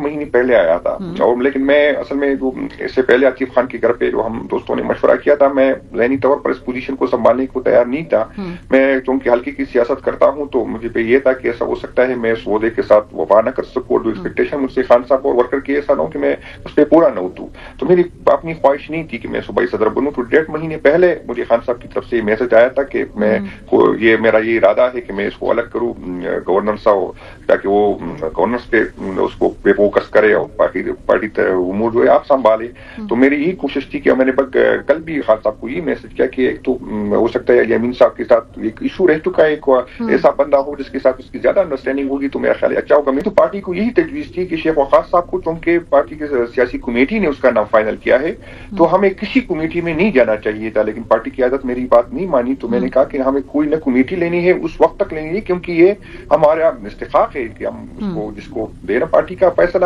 مہینے پہلے آیا تھا، اور لیکن میں اصل میں جو اس سے پہلے عاطف خان کے گھر پہ جو ہم دوستوں نے مشورہ کیا تھا، میں ذہنی طور پر اس پوزیشن کو سنبھالنے کو تیار نہیں تھا. میں چونکہ ہلکے کی سیاست کرتا ہوں تو مجھے پہ یہ تھا کہ ایسا ہو سکتا ہے میں اس عہدے کے ساتھ وفا نہ کر سکوں، جو ایکسپیکٹیشن مجھ سے خان صاحب اور ورکر کی ایسا نہ ہو کہ میں اس پہ پورا نہ اتروں. تو میری اپنی خواہش نہیں تھی کہ میں صوبائی صدر بنوں. تو 1.5 مہینے پہلے مجھے خان صاحب کی طرف سے میسج آیا تھا کہ میں میرا یہ ارادہ ہے کہ میں اس کو الگ کروں گورنر صاحب، تاکہ وہ گورننس پہ اس کو پہ فوکس کرے اور پارٹی امور جو ہے آپ سنبھالے. تو میری یہی کوشش تھی کہ میں نے کل بھی خان صاحب کو یہ میسج کیا کہ ایک تو ہو سکتا ہے یمین صاحب کے ساتھ ایک ایشو رہ چکا ہے، ایک ایسا بندہ ہو جس کے ساتھ اس کی زیادہ انڈرسٹینڈنگ ہوگی تو میرا خیال ہے اچھا ہوگا. میں تو پارٹی کو یہی تجویز تھی کہ شیخ وقاص صاحب کو، چونکہ پارٹی کے سیاسی کمیٹی نے اس کا نام فائنل کیا ہے، تو ہمیں کسی کمیٹی میں نہیں جانا چاہیے تھا. لیکن پارٹی کی عادت میری بات نہیں مانی، تو میں نے کہا کہ ہمیں کوئی نہ کمیٹی لینی ہے، اس وقت تک لینی ہے کیونکہ یہ ہمارا استحقاق ہے کہ ہم اس کو جس کو دینا پارٹی کا فیصلہ